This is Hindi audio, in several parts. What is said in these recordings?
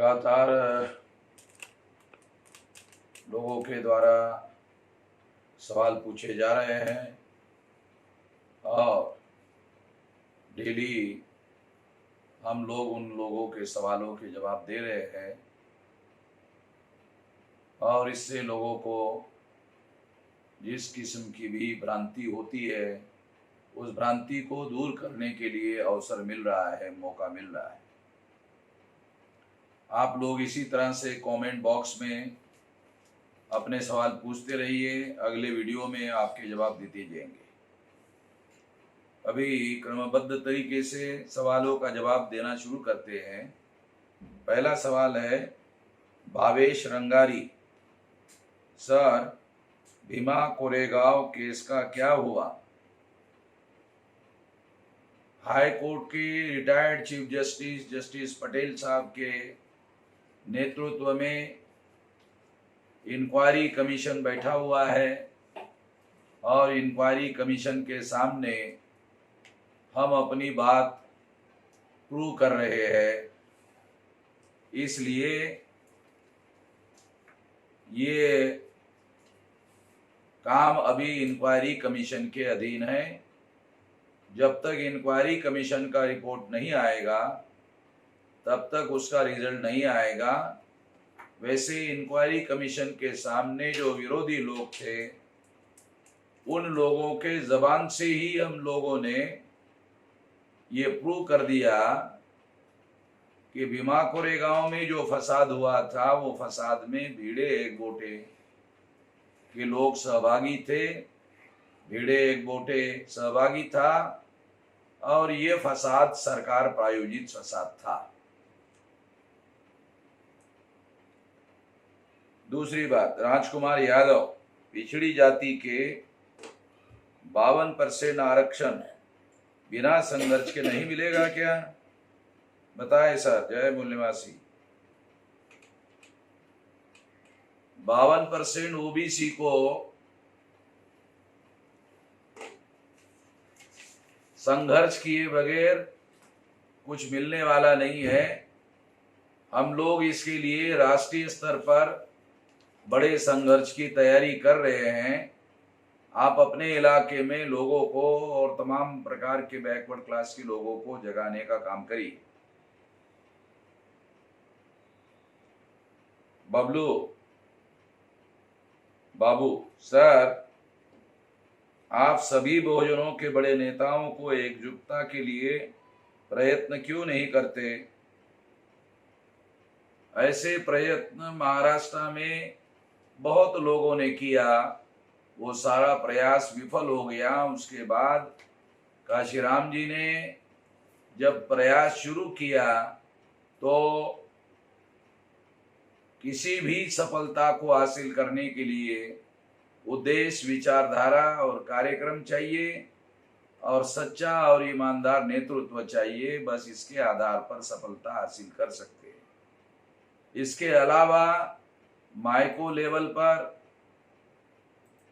लगातार लोगों के द्वारा सवाल पूछे जा रहे हैं और डेली हम लोग उन लोगों के सवालों के जवाब दे रहे हैं और इससे लोगों को जिस किस्म की भी भ्रांति होती है उस भ्रांति को दूर करने के लिए अवसर मिल रहा है, मौका मिल रहा है। आप लोग इसी तरह से कमेंट बॉक्स में अपने सवाल पूछते रहिए, अगले वीडियो में आपके जवाब देते जाएंगे। अभी क्रमबद्ध तरीके से सवालों का जवाब देना शुरू करते हैं। पहला सवाल है भावेश रंगारी, सर भीमा कोरेगांव केस का क्या हुआ? हाई कोर्ट के retired chief justice justice Patel साहब के नेतृत्व में इंक्वायरी कमीशन बैठा हुआ है और इंक्वायरी कमीशन के सामने हम अपनी बात प्रूव कर रहे हैं। इसलिए ये काम अभी इंक्वायरी कमीशन के अधीन है। जब तक इंक्वायरी कमीशन का रिपोर्ट नहीं आएगा तब तक उसका रिजल्ट नहीं आएगा। वैसे इंक्वायरी कमीशन के सामने जो विरोधी लोग थे उन लोगों के जबान से ही हम लोगों ने ये प्रूव कर दिया कि भीमा कोरेगांव में जो फसाद हुआ था वो फसाद में भिड़े एक बोटे के लोग सहभागी थे, भिड़े एक बोटे सहभागी था और ये फसाद सरकार प्रायोजित फसाद था। दूसरी बात, राजकुमार यादव, पिछड़ी जाति के 52% आरक्षण बिना संघर्ष के नहीं मिलेगा क्या? बताएं सर। जय मूल्यवासी। 52% ओबीसी को संघर्ष किए बगैर कुछ मिलने वाला नहीं है। हम लोग इसके लिए राष्ट्रीय स्तर पर बड़े संघर्ष की तैयारी कर रहे हैं। आप अपने इलाके में लोगों को और तमाम प्रकार के बैकवर्ड क्लास के लोगों को जगाने का काम करिए। बबलू बाबू, सर आप सभी बहुजनों के बड़े नेताओं को एकजुटता के लिए प्रयत्न क्यों नहीं करते? ऐसे प्रयत्न महाराष्ट्र में बहुत लोगों ने किया, वो सारा प्रयास विफल हो गया। उसके बाद काशीराम जी ने जब प्रयास शुरू किया तो किसी भी सफलता को हासिल करने के लिए उद्देश्य, विचारधारा और कार्यक्रम चाहिए और सच्चा और ईमानदार नेतृत्व चाहिए। बस इसके आधार पर सफलता हासिल कर सकते हैं। इसके अलावा माइक्रो लेवल पर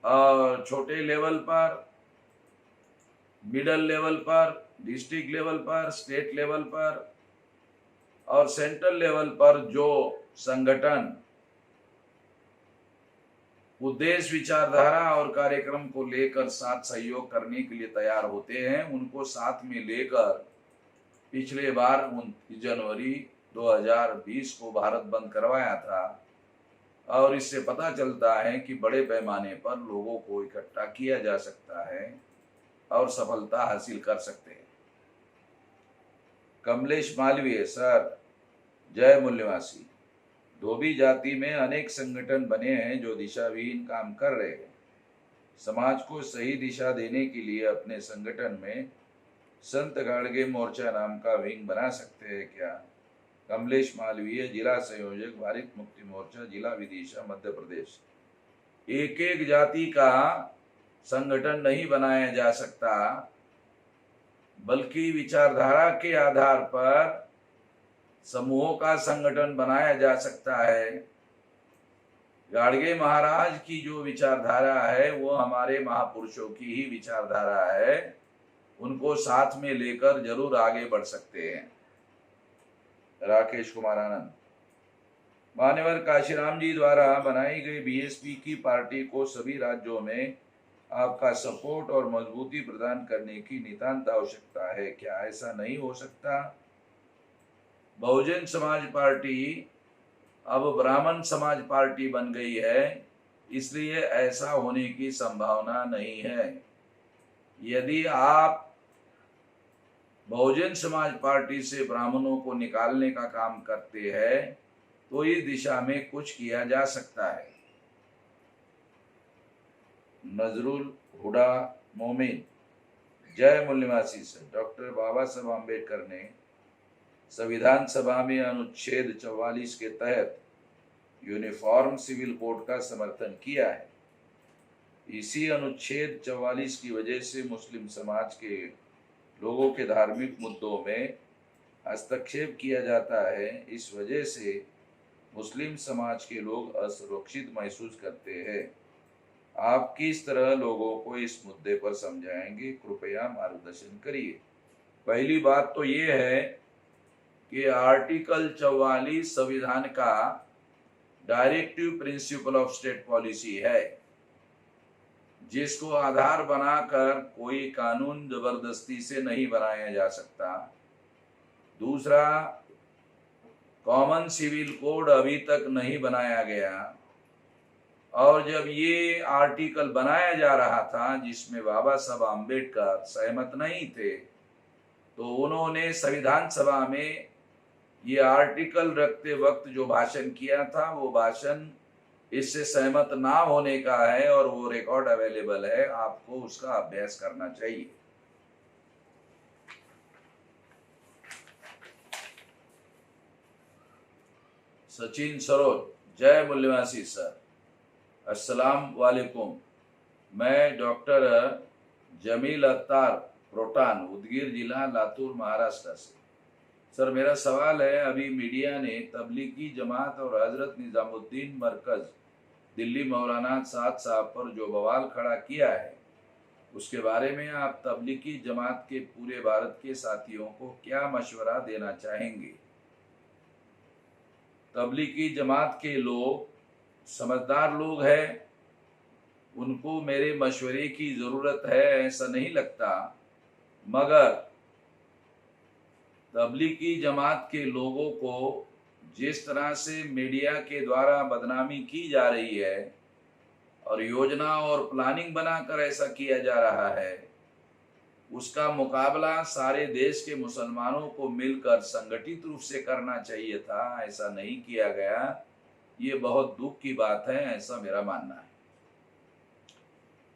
और छोटे लेवल पर, मिडल लेवल पर, डिस्ट्रिक्ट लेवल पर, स्टेट लेवल पर और सेंट्रल लेवल पर जो संगठन उद्देश्य, विचारधारा और कार्यक्रम को लेकर साथ सहयोग करने के लिए तैयार होते हैं, उनको साथ में लेकर पिछले बार 29 जनवरी 2020 को भारत बंद करवाया था और इससे पता चलता है कि बड़े पैमाने पर लोगों को इकट्ठा किया जा सकता है और सफलता हासिल कर सकते हैं। कमलेश मालवीय, सर जय मूल्यवासी। धोबी जाति में अनेक संगठन बने हैं जो दिशाविहीन काम कर रहे हैं। समाज को सही दिशा देने के लिए अपने संगठन में संत गाड़गे मोर्चा नाम का विंग बना सकते हैं क्या? कमलेश मालवीय, जिला संयोजक भारत मुक्ति मोर्चा, जिला विदिशा, मध्य प्रदेश। एक एक जाति का संगठन नहीं बनाया जा सकता, बल्कि विचारधारा के आधार पर समूहों का संगठन बनाया जा सकता है। गाड़गे महाराज की जो विचारधारा है वो हमारे महापुरुषों की ही विचारधारा है, उनको साथ में लेकर जरूर आगे बढ़ सकते हैं। राकेश कुमार आनंद, मान्यवर काशीराम जी द्वारा बनाई गई बीएसपी की पार्टी को सभी राज्यों में आपका सपोर्ट और मजबूती प्रदान करने की नितांत आवश्यकता है। क्या ऐसा नहीं हो सकता? बहुजन समाज पार्टी अब ब्राह्मण समाज पार्टी बन गई है, इसलिए ऐसा होने की संभावना नहीं है। यदि आप बहुजन समाज पार्टी से ब्राह्मणों को निकालने का काम करते हैं तो इस दिशा में कुछ किया जा सकता है। नजरुल हुडा मोमिन, जय मूल्यवासी सर। डॉक्टर बाबा साहब आम्बेडकर ने संविधान सभा में अनुच्छेद 44 के तहत यूनिफॉर्म सिविल कोड का समर्थन किया है। इसी अनुच्छेद 44 की वजह से मुस्लिम समाज के लोगों के धार्मिक मुद्दों में हस्तक्षेप किया जाता है। इस वजह से मुस्लिम समाज के लोग असुरक्षित महसूस करते हैं। आप किस तरह लोगों को इस मुद्दे पर समझाएंगे? कृपया मार्गदर्शन करिए। पहली बात तो ये है कि आर्टिकल 44 संविधान का directive principle of state policy है, जिसको आधार बनाकर कोई कानून जबरदस्ती से नहीं बनाया जा सकता। दूसरा, कॉमन सिविल कोड अभी तक नहीं बनाया गया, और जब ये आर्टिकल बनाया जा रहा था जिसमें बाबा साहब आम्बेडकर सहमत नहीं थे, तो उन्होंने संविधान सभा में ये आर्टिकल रखते वक्त जो भाषण किया था वो भाषण इससे सहमत ना होने का है, और वो रिकॉर्ड अवेलेबल है, आपको उसका अभ्यास करना चाहिए। सचिन सरोज, जय मूल्यवासी सर। अस्सलाम वालेकुम। मैं डॉक्टर जमील अख्तार प्रोटान, उदगीर जिला, लातूर, महाराष्ट्र से। सर, मेरा सवाल है, अभी मीडिया ने तबलीगी जमात और हजरत निजामुद्दीन मरकज दिल्ली मौलाना साद साहब पर जो बवाल खड़ा किया है, उसके बारे में आप तबलीगी जमात के पूरे भारत के साथियों को क्या मशवरा देना चाहेंगे? तबलीगी जमात के लोग समझदार लोग हैं, उनको मेरे मशवरे की ज़रूरत है ऐसा नहीं लगता, मगर तबलीगी जमात के लोगों को जिस तरह से मीडिया के द्वारा बदनामी की जा रही है और योजना और प्लानिंग बनाकर ऐसा किया जा रहा है, उसका मुकाबला सारे देश के मुसलमानों को मिलकर संगठित रूप से करना चाहिए था। ऐसा नहीं किया गया, ये बहुत दुख की बात है, ऐसा मेरा मानना है।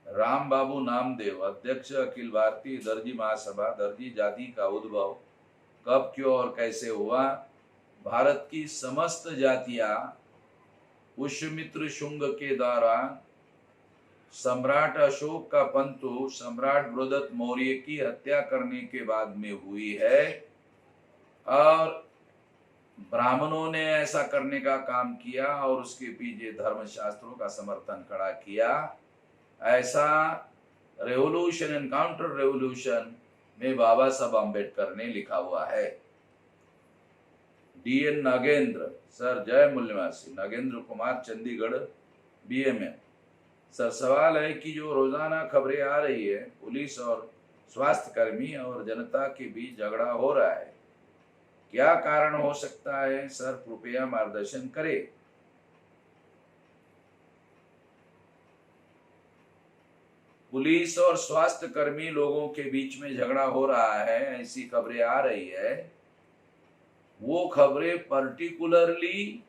राम बाबू नामदेव, अध्यक्ष अखिल भारतीय दर्जी महासभा, दर्जी जाति का उद्भव कब, क्यों और कैसे हुआ? भारत की समस्त जातियां पुष्यमित्र शुंग के द्वारा सम्राट अशोक का पंतु सम्राट बृहदत्त मौर्य की हत्या करने के बाद में हुई है, और ब्राह्मणों ने ऐसा करने का काम किया और उसके पीछे धर्मशास्त्रों का समर्थन खड़ा किया। ऐसा रेवोल्यूशन एंड काउंटर रेवोल्यूशन में बाबा साहब आम्बेडकर ने लिखा हुआ है। DN नागेंद्र, सर जय मूल्यवासी। नागेंद्र कुमार, चंडीगढ़, BMN। सर, सवाल है कि जो रोजाना खबरें आ रही है, पुलिस और स्वास्थ्य कर्मी और जनता के बीच झगड़ा हो रहा है, क्या कारण हो सकता है? सर कृपया मार्गदर्शन करें। पुलिस और स्वास्थ्य कर्मी लोगों के बीच में झगड़ा हो रहा है, ऐसी खबरें आ रही है। वो खबरें पर्टिकुलरली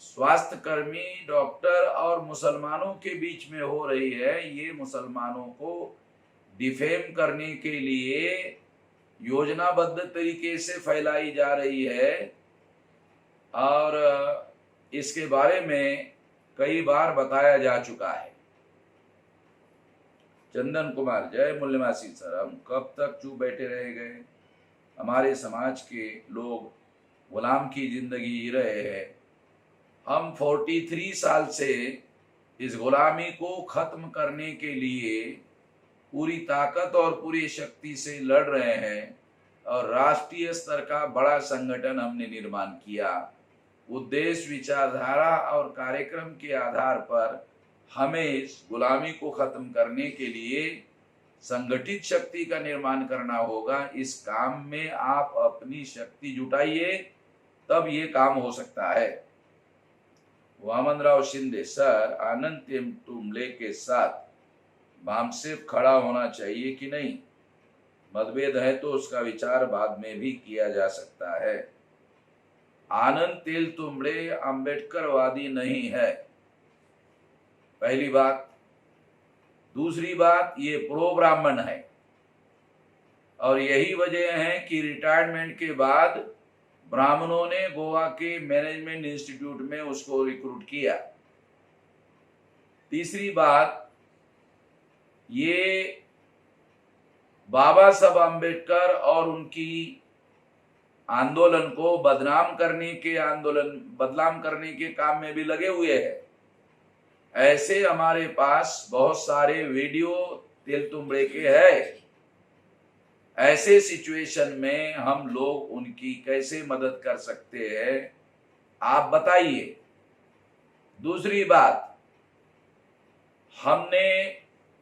स्वास्थ्य कर्मी, डॉक्टर और मुसलमानों के बीच में हो रही है। ये मुसलमानों को डिफेम करने के लिए योजनाबद्ध तरीके से फैलाई जा रही है, और इसके बारे में कई बार बताया जा चुका है। चंदन कुमार, जय मूल्यवासी सर। हम कब तक चुप बैठे रह गए? हमारे समाज के लोग गुलाम की जिंदगी जी रहे हैं। हम 43 साल से इस गुलामी को खत्म करने के लिए पूरी ताकत और पूरी शक्ति से लड़ रहे हैं, और राष्ट्रीय स्तर का बड़ा संगठन हमने निर्माण किया। उद्देश्य, विचारधारा और कार्यक्रम के आधार पर हमें इस गुलामी को खत्म करने के लिए संगठित शक्ति का निर्माण करना होगा। इस काम में आप अपनी शक्ति जुटाइए, तब ये काम हो सकता है। वामनराव शिंदे, सर आनंद तेलतुंबड़े के साथ भामसेप खड़ा होना चाहिए कि नहीं? मतभेद है तो उसका विचार बाद में भी किया जा सकता है। आनंद तेलतुंबड़े अंबेडकरवादी नहीं है, पहली बात। दूसरी बात, ये प्रो ब्राह्मण है और यही वजह है कि रिटायरमेंट के बाद ब्राह्मणों ने गोवा के मैनेजमेंट इंस्टीट्यूट में उसको रिक्रूट किया। तीसरी बात, ये बाबा साहब अम्बेडकर और उनकी आंदोलन को बदनाम करने के काम में भी लगे हुए हैं। ऐसे हमारे पास बहुत सारे वीडियो तेलतुंबड़े के हैं। ऐसे सिचुएशन में हम लोग उनकी कैसे मदद कर सकते हैं, आप बताइए। दूसरी बात, हमने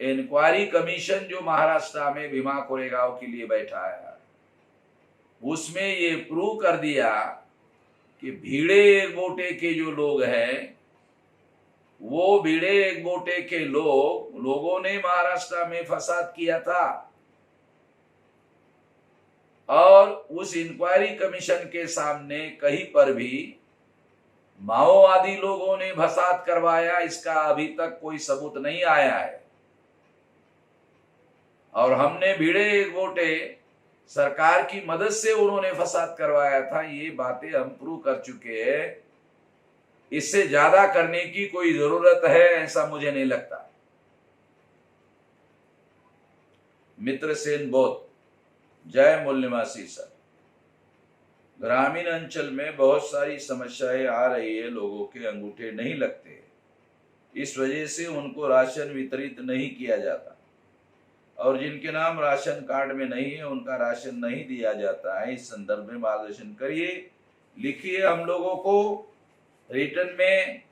इंक्वायरी कमीशन जो महाराष्ट्र में भीमा कोरेगांव के लिए बैठा है, उसमें ये प्रूव कर दिया कि भिड़े एक बोटे के जो लोग हैं, वो भिड़े एक बोटे के लोगों ने महाराष्ट्र में फसाद किया था और उस इंक्वायरी कमीशन के सामने कहीं पर भी माओवादी लोगों ने फसाद करवाया, इसका अभी तक कोई सबूत नहीं आया है। और हमने भिड़े एक बोटे सरकार की मदद से उन्होंने फसाद करवाया था, ये बातें हम प्रूव कर चुके हैं। इससे ज्यादा करने की कोई जरूरत है ऐसा मुझे नहीं लगता। मित्र सेन बोध, जय मूल्यवासी सर। ग्रामीण अंचल में बहुत सारी समस्याएं आ रही है, लोगों के अंगूठे नहीं लगते, इस वजह से उनको राशन वितरित नहीं किया जाता और जिनके नाम राशन कार्ड में नहीं है उनका राशन नहीं दिया जाता है। इस संदर्भ में मार्गदर्शन करिए, लिखिए हम लोगों को रिटर्न में,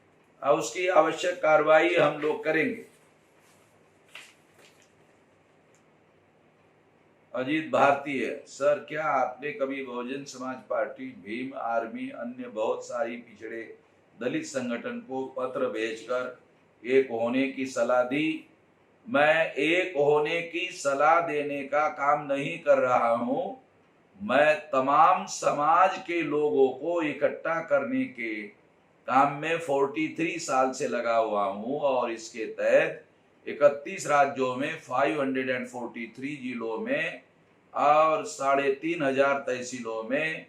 और उसकी आवश्यक कार्रवाई हम लोग करेंगे। अजीत भारतीय, सर क्या आपने कभी बहुजन समाज पार्टी, भीम आर्मी, अन्य बहुत सारी पिछड़े दलित संगठन को पत्र भेजकर एक होने की सलाह दी? मैं एक होने की सलाह देने का काम नहीं कर रहा हूं, मैं तमाम समाज के लोगों को इकट्ठा करने के काम में 43 साल से लगा हुआ हूं और इसके तहत 31 राज्यों में 543 जिलों में और 3,500 तहसीलों में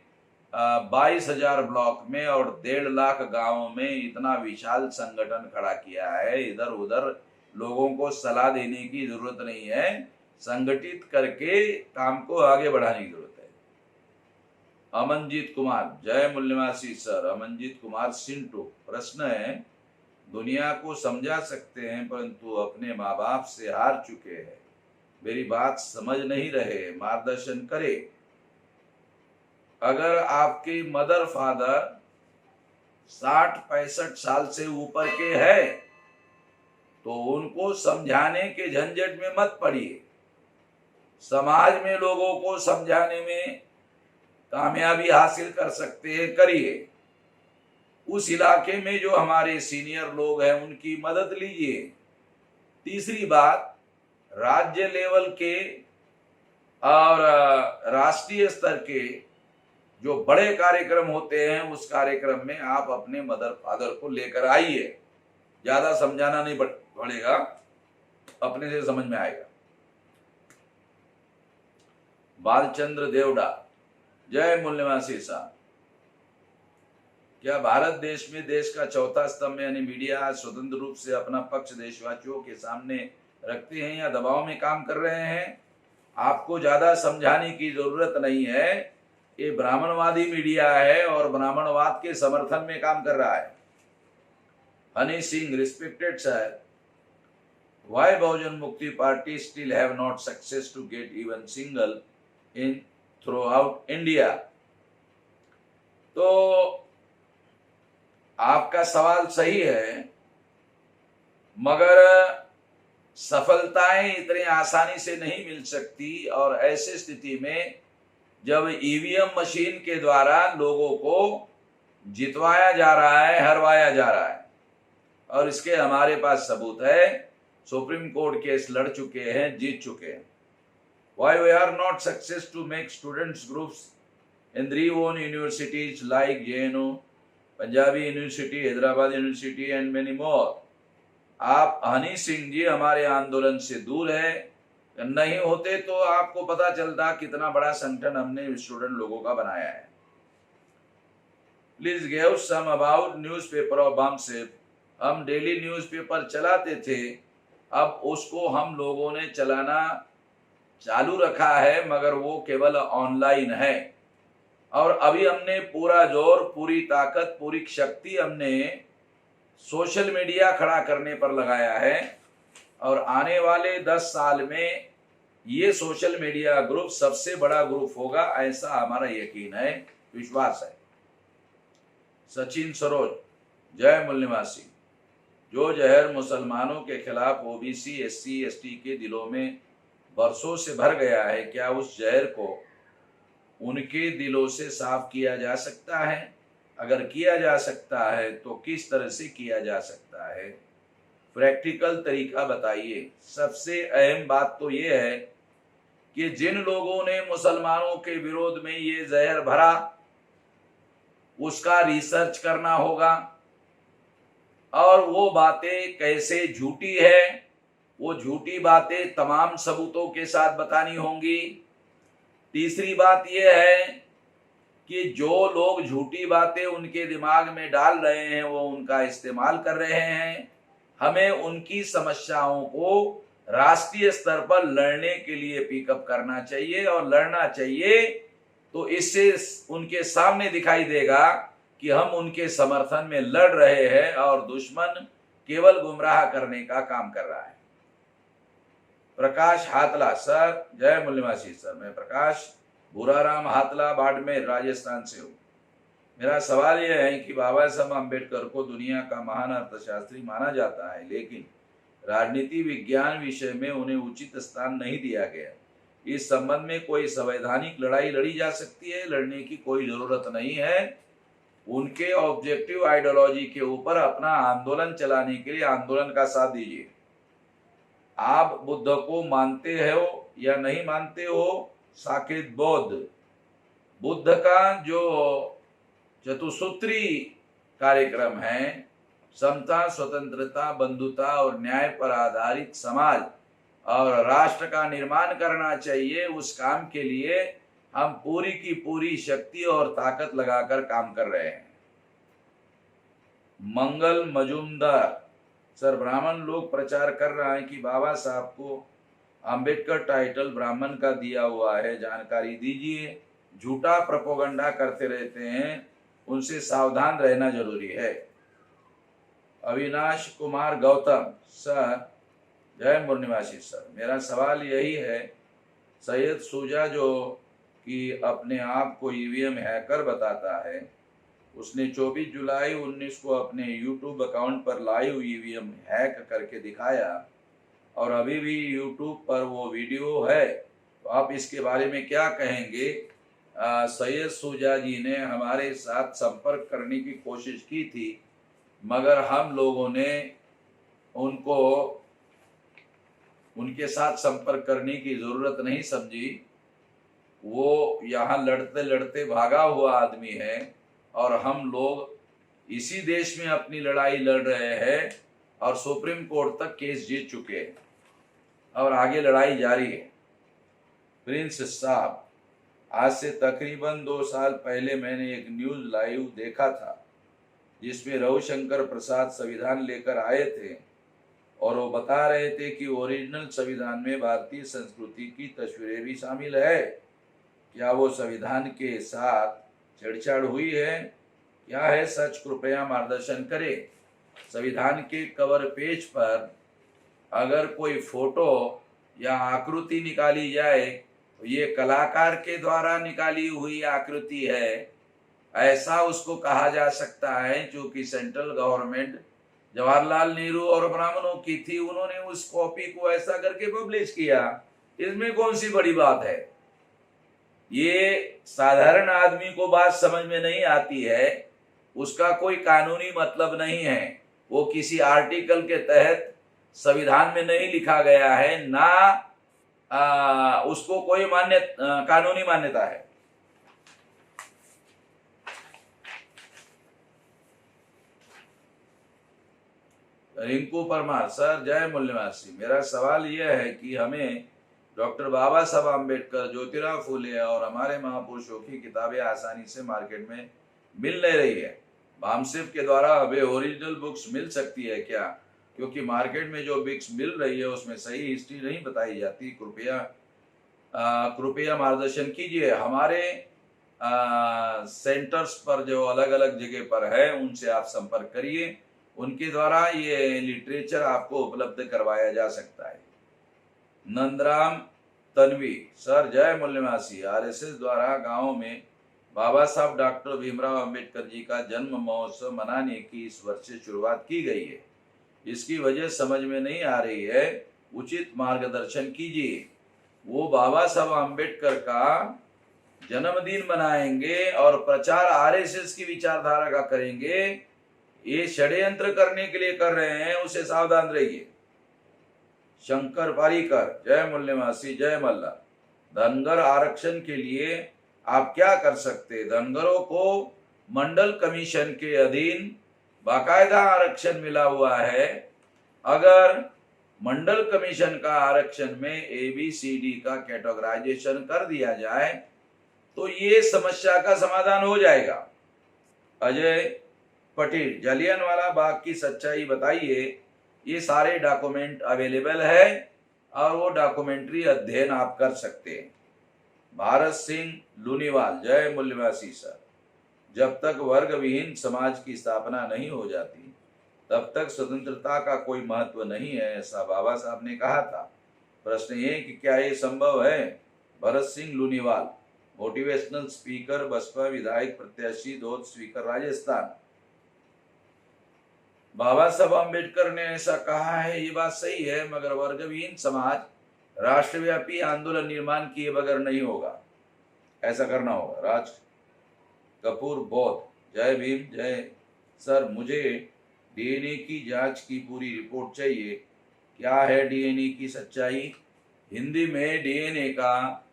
22,000 ब्लॉक में और 1.5 लाख गांवों में इतना विशाल संगठन खड़ा किया है। इधर उधर लोगों को सलाह देने की जरूरत नहीं है, संगठित करके काम को आगे बढ़ाने की जरूरत है। अमनजीत कुमार, जय मूल्यवासी सर। अमनजीत कुमार सिंटू, प्रश्न है, दुनिया को समझा सकते हैं परंतु अपने माँ बाप से हार चुके हैं, मेरी बात समझ नहीं रहे, मार्गदर्शन करे। अगर आपके मदर फादर 60-65 साल से ऊपर के हैं तो उनको समझाने के झंझट में मत पड़िए। समाज में लोगों को समझाने में कामयाबी हासिल कर सकते हैं, करिए। उस इलाके में जो हमारे सीनियर लोग हैं उनकी मदद लीजिए। तीसरी बात, राज्य लेवल के और राष्ट्रीय स्तर के जो बड़े कार्यक्रम होते हैं उस कार्यक्रम में आप अपने मदर फादर को लेकर आइए। ज्यादा समझाना नहीं पड़ेगा, अपने से समझ में आएगा। बालचंद्र देवड़ा, जय मूल्यवासी साहब। क्या भारत देश में देश का चौथा स्तंभ यानी मीडिया स्वतंत्र रूप से अपना पक्ष देशवासियों के सामने रखते हैं या दबाव में काम कर रहे हैं? आपको ज्यादा समझाने की जरूरत नहीं है, ये ब्राह्मणवादी मीडिया है और ब्राह्मणवाद के समर्थन में काम कर रहा है। Honey Singh, respected sir, why Bahujan Mukti Party still have not success to get even single in throughout India? तो आपका सवाल सही है, मगर सफलताएं इतनी आसानी से नहीं मिल सकती। और ऐसे स्थिति में जब ईवीएम मशीन के द्वारा लोगों को जितवाया जा रहा है, हरवाया जा रहा है, और इसके हमारे पास सबूत है, सुप्रीम कोर्ट केस लड़ चुके हैं, जीत चुके हैं। Why we are not success to make students groups in 3 own universities like JNU, Punjabi university, Hyderabad university and many more। आप हनी सिंह जी हमारे आंदोलन से दूर है, नहीं होते तो आपको पता चलता कितना बड़ा संगठन हमने स्टूडेंट लोगों का बनाया है। Please give some about newspaper of BAMCEF. हम डेली न्यूज़पेपर चलाते थे, अब उसको हम लोगों ने चलाना चालू रखा है, मगर वो केवल ऑनलाइन है। और अभी हमने पूरा जोर, पूरी ताकत, पूरी शक्ति हमने सोशल मीडिया खड़ा करने पर लगाया है। और आने वाले 10 साल में ये सोशल मीडिया ग्रुप सबसे बड़ा ग्रुप होगा, ऐसा हमारा यकीन है, विश्वास है। सचिन सरोज, जय मूल निवासी। जो जहर मुसलमानों के खिलाफ ओबीसी, एससी, एसटी के दिलों में बरसों से भर गया है, क्या उस जहर को उनके दिलों से साफ किया जा सकता है? अगर किया जा सकता है तो किस तरह से किया जा सकता है? प्रैक्टिकल तरीका बताइए। सबसे अहम बात तो ये है कि जिन लोगों ने मुसलमानों के विरोध में ये जहर भरा, उसका रिसर्च करना होगा, और वो बातें कैसे झूठी है, वो झूठी बातें तमाम सबूतों के साथ बतानी होंगी। तीसरी बात यह है कि जो लोग झूठी बातें उनके दिमाग में डाल रहे हैं, वो उनका इस्तेमाल कर रहे हैं। हमें उनकी समस्याओं को राष्ट्रीय स्तर पर लड़ने के लिए पिकअप करना चाहिए, और लड़ना चाहिए तो इससे उनके सामने दिखाई देगा कि हम उनके समर्थन में लड़ रहे हैं और दुश्मन केवल गुमराह करने का काम कर रहा है। प्रकाश हातला, सर जय मूल निवासी। सर मैं प्रकाश भूराराम हातला, बाड़मेर, राजस्थान से हूँ। मेरा सवाल यह है कि बाबा साहब अम्बेडकर को दुनिया का महान अर्थशास्त्री माना जाता है, लेकिन राजनीति विज्ञान विषय में उन्हें उचित स्थान नहीं दिया गया। इस संबंध में कोई संवैधानिक लड़ाई लड़ी जा सकती है? लड़ने की कोई जरूरत नहीं है। उनके ऑब्जेक्टिव आइडियोलॉजी के ऊपर अपना आंदोलन चलाने के लिए आंदोलन का साथ दीजिए। आप बुद्ध को मानते हो या नहीं मानते हो? साकेत बौद्ध, बुद्ध का जो चतुसूत्री कार्यक्रम है, समता, स्वतंत्रता, बंधुता और न्याय पर आधारित समाज और राष्ट्र का निर्माण करना चाहिए, उस काम के लिए हम पूरी की पूरी शक्ति और ताकत लगाकर काम कर रहे हैं। मंगल मजुमदार, सर ब्राह्मण लोग प्रचार कर रहा है कि बाबा साहब को अंबेडकर टाइटल ब्राह्मण का दिया हुआ है, जानकारी दीजिए। झूठा प्रोपेगेंडा करते रहते हैं, उनसे सावधान रहना जरूरी है। अविनाश कुमार गौतम, सर जय मूल निवासी। सर मेरा सवाल यही है, सैयद शुजा जो कि अपने आप को ईवीएम हैकर बताता है, उसने 24 जुलाई 19 को अपने यूट्यूब अकाउंट पर लाइव ईवीएम हैक करके दिखाया, और अभी भी यूट्यूब पर वो वीडियो है। तो आप इसके बारे में क्या कहेंगे? सैयद शुजा जी ने हमारे साथ संपर्क करने की कोशिश की थी, मगर हम लोगों ने उनको उनके साथ संपर्क करने की ज़रूरत नहीं समझी। वो यहाँ लड़ते लड़ते भागा हुआ आदमी है, और हम लोग इसी देश में अपनी लड़ाई लड़ रहे हैं और सुप्रीम कोर्ट तक केस जीत चुके हैं, और आगे लड़ाई जारी है। प्रिंस साहब, आज से तकरीबन 2 साल पहले मैंने एक न्यूज़ लाइव देखा था, जिसमें रविशंकर प्रसाद संविधान लेकर आए थे, और वो बता रहे थे कि ओरिजिनल संविधान में भारतीय संस्कृति की तस्वीरें भी शामिल है। क्या वो संविधान के साथ छेड़छाड़ हुई है? क्या है सच? कृपया मार्गदर्शन करें। संविधान के कवर पेज पर अगर कोई फोटो या आकृति निकाली जाए तो ये कलाकार के द्वारा निकाली हुई आकृति है, ऐसा उसको कहा जा सकता है, क्योंकि सेंट्रल गवर्नमेंट जवाहरलाल नेहरू और ब्राह्मणों की थी, उन्होंने उस कॉपी को ऐसा करके पब्लिश किया। इसमें कौन सी बड़ी बात है? ये साधारण आदमी को बात समझ में नहीं आती है, उसका कोई कानूनी मतलब नहीं है, वो किसी आर्टिकल के तहत संविधान में नहीं लिखा गया है, ना उसको कोई कानूनी मान्यता है। रिंकू परमार, सर जय मूल्यवासी, मेरा सवाल यह है कि हमें डॉक्टर बाबा साहब आम्बेडकर, ज्योतिराव फूले और हमारे महापुरुषों की किताबें आसानी से मार्केट में मिल नहीं रही है। बामसेफ के द्वारा हमें ओरिजिनल बुक्स मिल सकती है क्या? क्योंकि मार्केट में जो बुक्स मिल रही है उसमें सही हिस्ट्री नहीं बताई जाती। कृपया मार्गदर्शन कीजिए। हमारे सेंटर्स पर जो अलग अलग जगह पर है उनसे आप संपर्क करिए, उनके द्वारा ये लिटरेचर आपको उपलब्ध करवाया जा सकता है। नंदराम तन्वी, सर जय मूल्यवासी, आरएसएस द्वारा गांव में बाबा साहब डॉक्टर भीमराव अंबेडकर जी का जन्म महोत्सव मनाने की इस वर्ष से शुरुआत की गई है। इसकी वजह समझ में नहीं आ रही है, उचित मार्गदर्शन कीजिए। वो बाबा साहब अंबेडकर का जन्मदिन मनाएंगे और प्रचार आरएसएस की विचारधारा का करेंगे, ये षड्यंत्र करने के लिए कर रहे हैं, उसे सावधान रहिए। शंकर पारीकर, जय मूल्यवासी, जय मल्ला। धनगर आरक्षण के लिए आप क्या कर सकते? धनगरों को मंडल कमीशन के अधीन बाकायदा आरक्षण मिला हुआ है। अगर मंडल कमीशन का आरक्षण में ABCD का कैटेगराइजेशन कर दिया जाए तो ये समस्या का समाधान हो जाएगा। अजय पटेल, जालियनवाला बाग की सच्चाई बताइए। ये सारे डॉक्यूमेंट अवेलेबल है और वो डॉक्यूमेंट्री अध्ययन आप कर सकते हैं। भारत सिंह लूनीवाल, जय मूल्यवासी सर, जब तक वर्ग विहीन समाज की स्थापना नहीं हो जाती तब तक स्वतंत्रता का कोई महत्व नहीं है, ऐसा बाबा साहब ने कहा था। प्रश्न ये कि क्या ये संभव है? भरत सिंह लूनीवाल, मोटिवेशनल स्पीकर, बसपा विधायक प्रत्याशी, दोस्त स्पीकर, राजस्थान। बाबा साहब अम्बेडकर ने ऐसा कहा है, ये बात सही है, मगर वर्गविहीन समाज राष्ट्रव्यापी आंदोलन निर्माण किए बगैर नहीं होगा, ऐसा करना होगा। राज कपूर बौद्ध, जय भीम, जय सर, मुझे DNA की जांच की पूरी रिपोर्ट चाहिए। क्या है DNA की सच्चाई? हिंदी में DNA का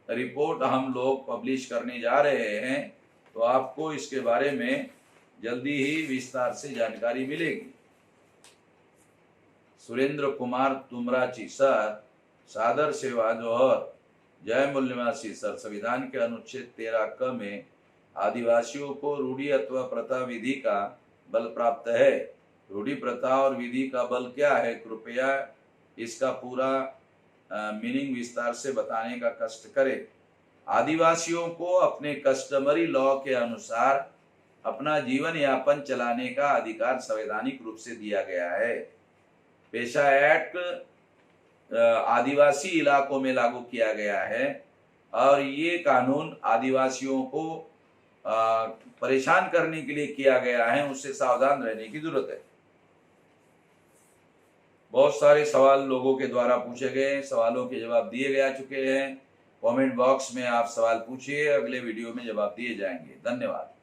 रिपोर्ट हम लोग पब्लिश करने जा रहे हैं, तो आपको इसके बारे में जल्दी ही विस्तार से जानकारी मिलेगी। सुरेंद्र कुमार तुमराची, सर सादर सेवा जोहर, जय मूल्यवासी सर, संविधान के अनुच्छेद 13 क में आदिवासियों को रूढ़ी अथवा प्रथा विधि का बल प्राप्त है। रूढ़ी प्रथा और विधि का बल क्या है? कृपया इसका पूरा मीनिंग विस्तार से बताने का कष्ट करें। आदिवासियों को अपने कस्टमरी लॉ के अनुसार अपना जीवन यापन चलाने का अधिकार संवैधानिक रूप से दिया गया है। पेशा एक्ट आदिवासी इलाकों में लागू किया गया है और ये कानून आदिवासियों को परेशान करने के लिए किया गया है, उससे सावधान रहने की जरूरत है। बहुत सारे सवाल लोगों के द्वारा पूछे गए, सवालों के जवाब दिए जा चुके हैं। कमेंट बॉक्स में आप सवाल पूछिए, अगले वीडियो में जवाब दिए जाएंगे। धन्यवाद।